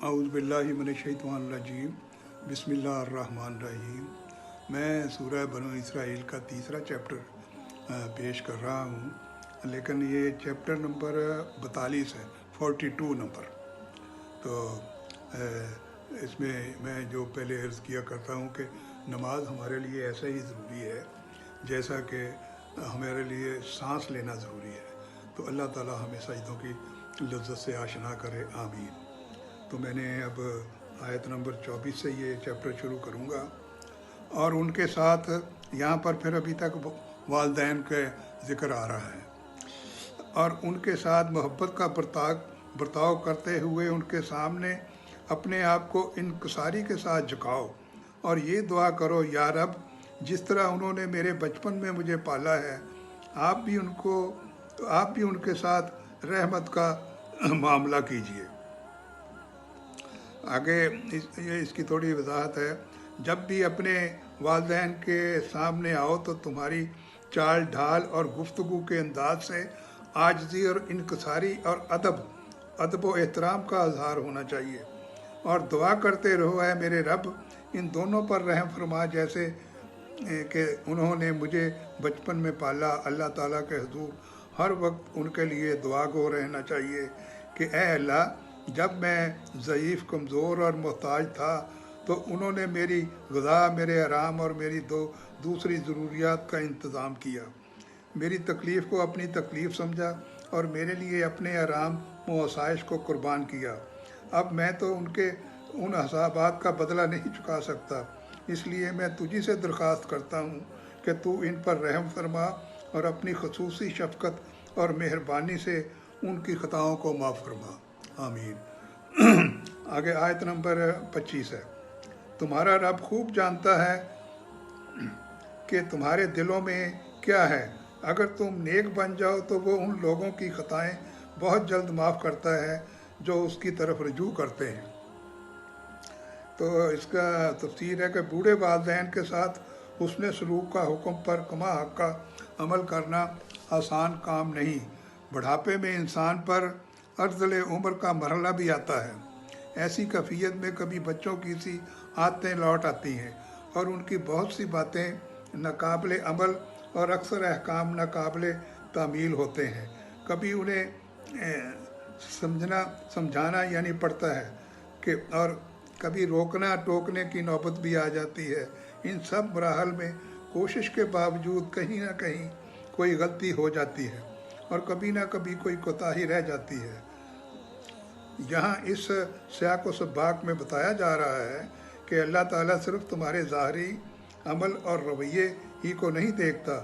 औज़ु बिल्लाहि मिनश्शैतानिर्रजीम बिस्मिल्लाहिर्रहमानिर्रहीम। मैं सूरह बनु इसराइल का तीसरा चैप्टर पेश कर रहा हूँ, लेकिन ये चैप्टर नंबर 42 है, 42 नंबर। तो इसमें मैं जो पहले अर्ज़ किया करता हूँ कि नमाज हमारे लिए ऐसा ही ज़रूरी है जैसा कि हमारे लिए सांस लेना ज़रूरी है। तो अल्लाह ताला हमें सजदों की लज्जत से आशना करे, आमीन। तो मैंने अब आयत नंबर 24 से ये चैप्टर शुरू करूँगा। और उनके साथ यहाँ पर फिर अभी तक वालदैन के ज़िक्र आ रहा है, और उनके साथ मोहब्बत का बर्ताव करते हुए उनके सामने अपने आप को इनकसारी के साथ झुकाओ और ये दुआ करो, या रब, जिस तरह उन्होंने मेरे बचपन में मुझे पाला है, आप भी उनके साथ रहमत का मामला कीजिए। आगे इसकी थोड़ी वजाहत है। जब भी अपने वालिदैन के सामने आओ तो तुम्हारी चाल ढाल और गुफ्तगू के अंदाज से आजिज़ी और इनकसारी और अदब व एहतराम का इजहार होना चाहिए, और दुआ करते रहो, है मेरे रब, इन दोनों पर रहम फरमा जैसे कि उन्होंने मुझे बचपन में पाला। अल्लाह ताला के हुजूर हर वक्त उनके लिए दुआ गो रहना चाहिए कि ए अल्लाह, जब मैं ज़ईफ़, कमज़ोर और मोहताज था तो उन्होंने मेरी ग़िज़ा, मेरे आराम और मेरी दूसरी ज़रूरियात का इंतज़ाम किया, मेरी तकलीफ़ को अपनी तकलीफ़ समझा और मेरे लिए अपने आराम व आसाइश को कुर्बान किया। अब मैं तो उनके उन हसाबात का बदला नहीं चुका सकता, इसलिए मैं तुझी से दरख्वास्त करता हूँ कि तू इन पर रहम फरमा और अपनी ख़ुसूसी शफ़क़त और मेहरबानी से उनकी ख़ताओं को माफ़ फरमा, आमीन। आगे आयत नंबर 25 है। तुम्हारा रब खूब जानता है कि तुम्हारे दिलों में क्या है। अगर तुम नेक बन जाओ तो वो उन लोगों की ख़ताएँ बहुत जल्द माफ़ करता है जो उसकी तरफ रुजू करते हैं। तो इसका तफसीर है कि बूढ़े वालिदैन के साथ हुस्न सलूक का हुक्म पर कमा हक़ का अमल करना आसान काम नहीं। बुढ़ापे में इंसान पर अर्ज़ल उम्र का मरहला भी आता है। ऐसी कैफियत में कभी बच्चों की सी आदतें लौट आती हैं और उनकी बहुत सी बातें नाकाबिले अमल और अक्सर अहकाम नाकाबिले तामील होते हैं। कभी उन्हें समझाना यानी पड़ता है कि, और कभी रोकना टोकने की नौबत भी आ जाती है। इन सब मराहल में कोशिश के बावजूद कहीं ना कहीं कोई गलती हो जाती है और कभी ना कभी कोई कोताही रह जाती है। यहाँ इस सियाक़ व सबाक़ में बताया जा रहा है कि अल्लाह ताला सिर्फ़ तुम्हारे ज़ाहरी अमल और रवैये ही को नहीं देखता,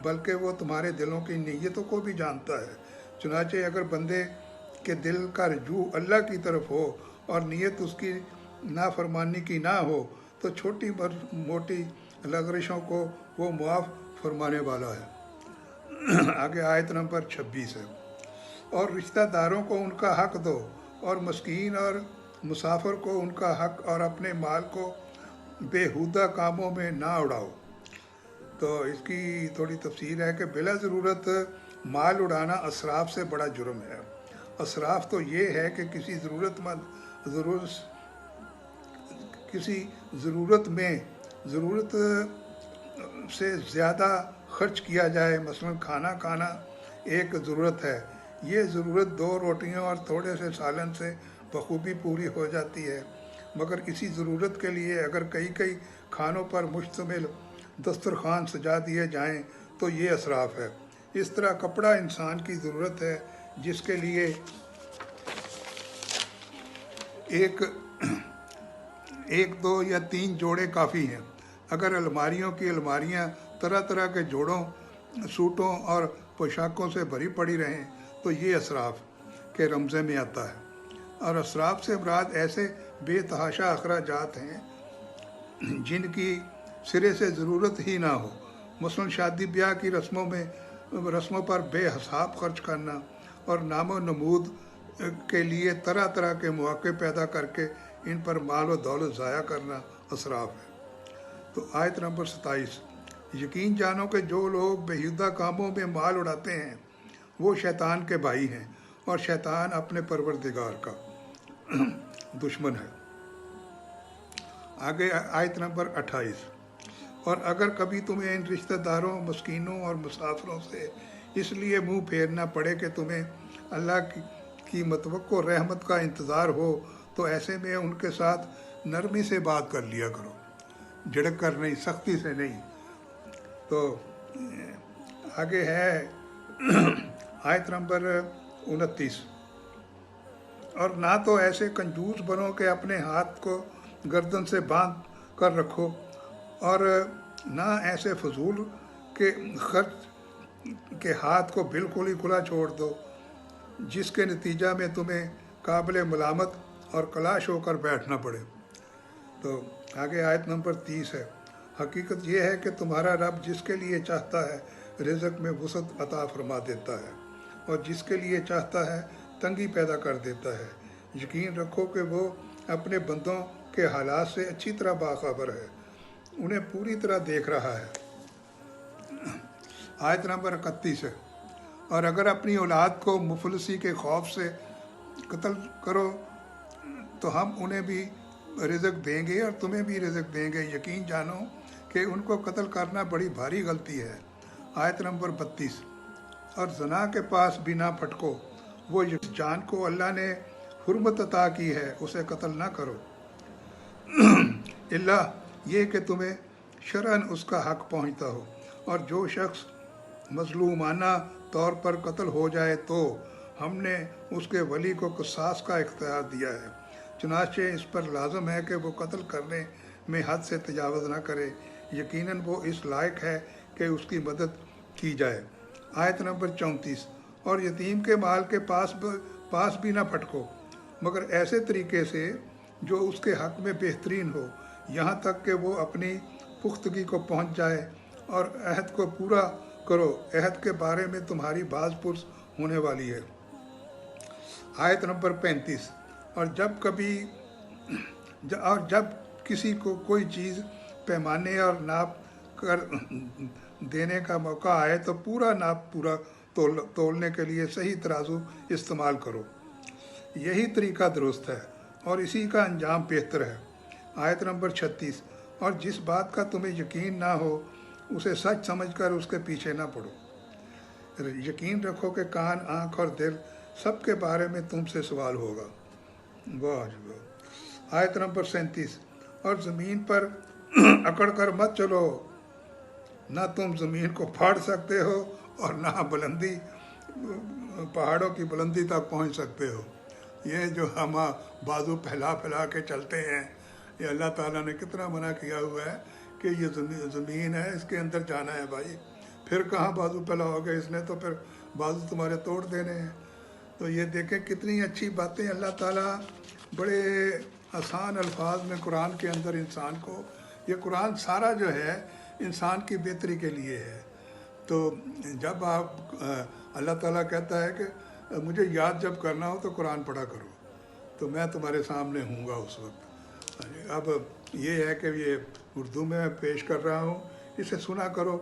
बल्कि वो तुम्हारे दिलों की नीयतों को भी जानता है। चुनांचे अगर बंदे के दिल का रुजू अल्लाह की तरफ हो और नीयत उसकी नाफरमानी की ना हो तो छोटी मोटी लग़ज़शों को वो मुआफ़ फरमाने वाला है। आगे आयत नंबर 26 है। और रिश्तेदारों को उनका हक़ दो और मस्कीन और मुसाफिर को उनका हक़ और अपने माल को बेहुदा कामों में ना उड़ाओ। तो इसकी थोड़ी तफसीर है कि बिला ज़रूरत माल उड़ाना असराफ से बड़ा जुर्म है। असराफ तो ये है कि किसी ज़रूरत से ज़्यादा खर्च किया जाए। मसलन खाना एक ज़रूरत है, ये ज़रूरत 2 रोटियों और थोड़े से सालन से बखूबी पूरी हो जाती है, मगर इसी ज़रूरत के लिए अगर कई खानों पर मुश्तमिल दस्तरखान सजा दिए जाएं तो ये असराफ है। इस तरह कपड़ा इंसान की ज़रूरत है जिसके लिए एक 2 या 3 जोड़े काफ़ी हैं। अगर अलमारियों की अलमारियां तरह तरह के जोड़ों, सूटों और पोशाकों से भरी पड़ी रहें तो ये असराफ के रमज़े में आता है। और असराफ से मुराद ऐसे बेतहाशा अखराजात हैं जिनकी सिरे से ज़रूरत ही ना हो। मसलन शादी ब्याह की रस्मों पर बेहिसाब खर्च करना और नामो नमूद के लिए तरह तरह के मौके पैदा करके इन पर माल व दौलत ज़ाया करना असराफ है। तो आयत नंबर 27। यकीन जानो कि जो लोग बेहुदा कामों में माल उड़ाते हैं वो शैतान के भाई हैं और शैतान अपने परवरदिगार का। दुश्मन है। आगे आयत नंबर 28। और अगर कभी तुम्हें इन रिश्तेदारों, मस्कीनों और मुसाफिरों से इसलिए मुंह फेरना पड़े कि तुम्हें अल्लाह की मतवक्को रहमत का इंतज़ार हो, तो ऐसे में उनके साथ नरमी से बात कर लिया करो, झिड़क कर नहीं, सख्ती से नहीं। तो आगे है आयत नंबर 29। और ना तो ऐसे कंजूस बनो कि अपने हाथ को गर्दन से बांध कर रखो, और ना ऐसे फजूल के खर्च के हाथ को बिल्कुल ही खुला छोड़ दो, जिसके नतीजा में तुम्हें काबिल मलामत और कलाश होकर बैठना पड़े। तो आगे आयत नंबर 30 है। हकीकत यह है कि तुम्हारा रब जिसके लिए चाहता है रिज़्क़ में वसअत अता फरमा देता है, और जिसके लिए चाहता है तंगी पैदा कर देता है। यकीन रखो कि वो अपने बंदों के हालात से अच्छी तरह बाखबर है, उन्हें पूरी तरह देख रहा है। आयत नंबर 31 है। और अगर अपनी औलाद को मुफलसी के खौफ से कत्ल करो तो हम उन्हें भी रिज़्क़ देंगे और तुम्हें भी रिज़्क़ देंगे। यकीन जानो कि उनको कत्ल करना बड़ी भारी गलती है। आयत नंबर 32। और ज़ना के पास भी ना फटको, वो जान को अल्लाह ने हुर्मत अता की है, उसे कत्ल ना करो, इल्ला ये कि तुम्हें शरअन उसका हक पहुँचता हो। और जो शख्स मजलूमाना तौर पर कत्ल हो जाए तो हमने उसके वली को क़िसास का इख्तियार दिया है, चुनाचे इस पर लाजम है कि वो कत्ल करने में हद से तजावज़ न करे। यकीनन वो इस लायक है कि उसकी मदद की जाए। आयत नंबर 34। और यतीम के माल के पास भी ना फटको, मगर ऐसे तरीके से जो उसके हक़ में बेहतरीन हो, यहाँ तक कि वो अपनी पुख्तगी को पहुँच जाए। और अहद को पूरा करो, अहद के बारे में तुम्हारी बाज़ पुरस होने वाली है। आयत नंबर 35। और जब किसी को कोई चीज़ पैमाने और नाप कर देने का मौका आए तो पूरा नाप पूरा तोलने के लिए सही तराजू इस्तेमाल करो, यही तरीका दुरुस्त है और इसी का अंजाम बेहतर है। आयत नंबर 36। और जिस बात का तुम्हें यकीन ना हो उसे सच समझकर उसके पीछे ना पड़ो। यकीन रखो कि कान, आँख और दिल सब के बारे में तुमसे सवाल होगा। वाह जी वाह। आयत नंबर 37। और ज़मीन पर अकड़ कर मत चलो, ना तुम ज़मीन को फाड़ सकते हो और ना पहाड़ों की बुलंदी तक पहुंच सकते हो। ये जो हम बाजू फैला फैला के चलते हैं, ये अल्लाह ताला ने कितना मना किया हुआ है कि ये ज़मीन है, इसके अंदर जाना है भाई। फिर कहाँ बाजू फैलाओगे, इसने तो फिर बाजू तुम्हारे तोड़ देने हैं। तो ये देखें कितनी अच्छी बातें अल्लाह ताला बड़े आसान अल्फाज में कुरान के अंदर इंसान को, ये कुरान सारा जो है इंसान की बेहतरी के लिए है। तो जब आप अल्लाह ताला कहता है कि मुझे याद जब करना हो तो कुरान पढ़ा करो, तो मैं तुम्हारे सामने हूँगा उस वक्त। अब ये है कि ये उर्दू में पेश कर रहा हूँ, इसे सुना करो,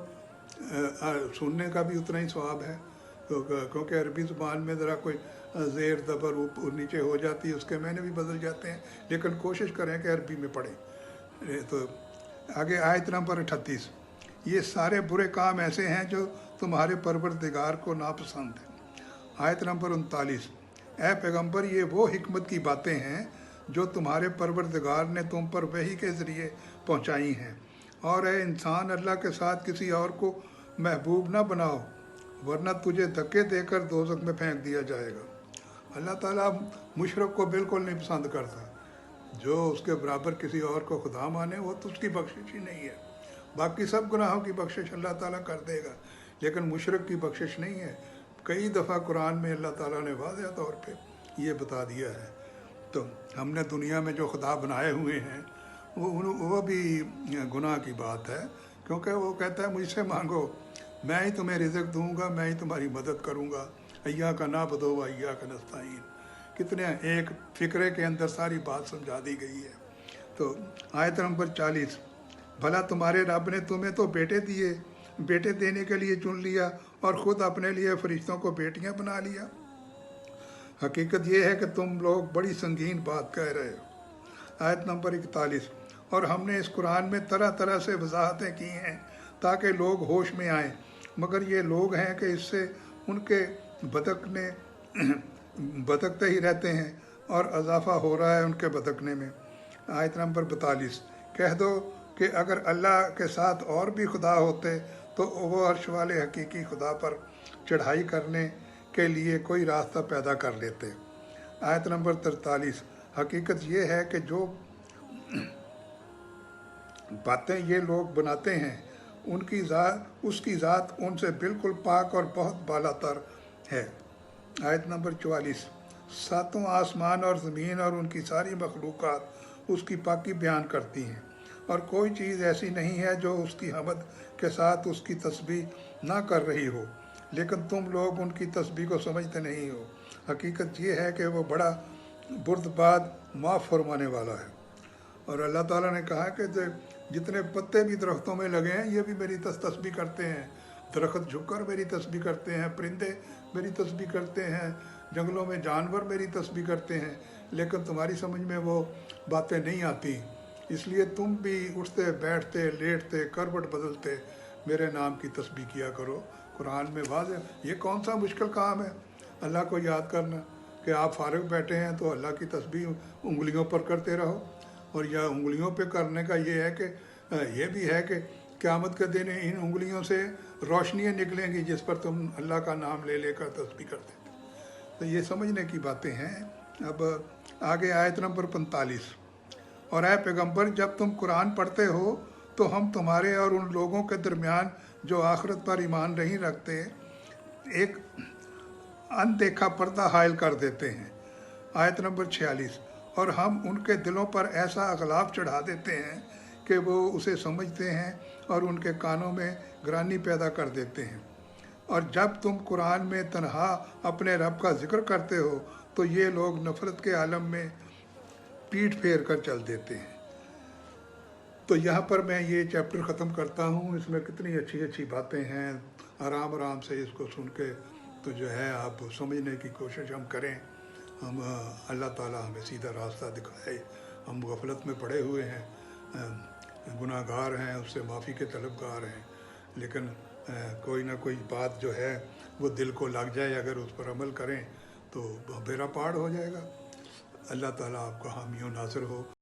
सुनने का भी उतना ही सवाब है। तो क्योंकि अरबी ज़ुबान में ज़रा कोई ज़ेर ज़बर ऊपर नीचे हो जाती है, उसके मैंने भी बदल जाते हैं, लेकिन कोशिश करें कि अरबी में पढ़ें। तो आगे आयत नंबर 38। ये सारे बुरे काम ऐसे हैं जो तुम्हारे परवरदिगार को नापसंद है। आयत नंबर 39। ऐ पैगंबर, ये वो हिकमत की बातें हैं जो तुम्हारे परवरदिगार ने तुम पर वही के ज़रिए पहुँचाई हैं। और ऐ इंसान, अल्लाह के साथ किसी और को महबूब ना बनाओ, वरना तुझे धक्के देकर दोज़ख में फेंक दिया जाएगा। अल्लाह ताला मुशरक को बिल्कुल नहीं पसंद करता। जो उसके बराबर किसी और को खुदा माने वो तो उसकी बख्शिश ही नहीं है। बाकी सब गुनाहों की बख्शिश अल्लाह ताला कर देगा, लेकिन मुशरक की बख्शिश नहीं है। कई दफ़ा कुरान में अल्लाह ताला ने वाज़ेह तौर पे ये बता दिया है। तो हमने दुनिया में जो खुदा बनाए हुए हैं वो भी गुनाह की बात है, क्योंकि वो कहता है मुझसे मांगो, मैं ही तुम्हें रिज़्क़ दूंगा, मैं ही तुम्हारी मदद करूंगा। अय्या का ना बदो अय्या का नस्ताईन, कितने एक फ़िक्रे के अंदर सारी बात समझा दी गई है। तो आयत नंबर 40। भला तुम्हारे रब ने तुम्हें तो बेटे देने के लिए चुन लिया और ख़ुद अपने लिए फरिश्तों को बेटियां बना लिया। हकीकत ये है कि तुम लोग बड़ी संगीन बात कह रहे हो। आयत नंबर 41, और हमने इस कुरान में तरह तरह से वजाहतें की हैं ताकि लोग होश में आएं, मगर ये लोग हैं कि इससे उनके भटकने भटकते ही रहते हैं और इजाफा हो रहा है उनके भटकने में। आयत नंबर 42, कह दो कि अगर अल्लाह के साथ और भी खुदा होते तो वो अर्श वाले हकीकी खुदा पर चढ़ाई करने के लिए कोई रास्ता पैदा कर लेते। आयत नंबर 43, हकीकत ये है कि जो बातें ये लोग बनाते हैं उसकी ज़ात उनसे बिल्कुल पाक और बहुत बालातर है। आयत नंबर 44, सातों आसमान और ज़मीन और उनकी सारी मखलूक़ात उसकी पाकी बयान करती हैं, और कोई चीज़ ऐसी नहीं है जो उसकी हमद के साथ उसकी तस्बीह ना कर रही हो, लेकिन तुम लोग उनकी तस्बीह को समझते नहीं हो। हकीकत ये है कि वो बड़ा बुर्दबाद माफ़ फरमाने वाला है। और अल्लाह ताला ने कहा कि जितने पत्ते भी दरख्तों में लगे हैं ये भी मेरी तस्बीह करते हैं, दरख्त झुककर मेरी तस्बीह करते हैं, परिंदे मेरी तस्बीह करते हैं, जंगलों में जानवर मेरी तस्बीह करते हैं, लेकिन तुम्हारी समझ में वो बातें नहीं आती। इसलिए तुम भी उठते बैठते लेटते करवट बदलते मेरे नाम की तस्बीह किया करो। कुरान में वाज़ेह, ये कौन सा मुश्किल काम है अल्लाह को याद करना कि आप फारिग बैठे हैं तो अल्लाह की तस्बीह उंगलियों पर करते रहो। और यह उंगलियों पे करने का ये है कि ये भी है कि क़यामत के दिन इन उंगलियों से रोशनियाँ निकलेंगी जिस पर तुम अल्लाह का नाम ले लेकर तस्बीह करते थे। तो ये समझने की बातें हैं। अब आगे आयत नंबर 45, और ऐ पैगंबर जब तुम कुरान पढ़ते हो तो हम तुम्हारे और उन लोगों के दरमियान जो आखिरत पर ईमान नहीं रखते एक अनदेखा पर्दा हायल कर देते हैं। आयत नंबर 46, और हम उनके दिलों पर ऐसा अगलाफ चढ़ा देते हैं कि वो उसे समझते हैं और उनके कानों में ग्रानी पैदा कर देते हैं। और जब तुम कुरान में तन्हा अपने रब का जिक्र करते हो तो ये लोग नफ़रत के आलम में पीठ फेर कर चल देते हैं। तो यहाँ पर मैं ये चैप्टर ख़त्म करता हूँ। इसमें कितनी अच्छी अच्छी बातें हैं, आराम आराम से इसको सुन के तो जो है आप समझने की कोशिश हम करें। हम अल्लाह ताला हमें सीधा रास्ता दिखाए। हम गफलत में पड़े हुए हैं, गुनाहगार हैं, उससे माफ़ी के तलबगार हैं, लेकिन कोई ना कोई बात जो है वो दिल को लग जाए, अगर उस पर अमल करें तो बेड़ा पार हो जाएगा। अल्लाह ताला आपका हामी व नासिर हो।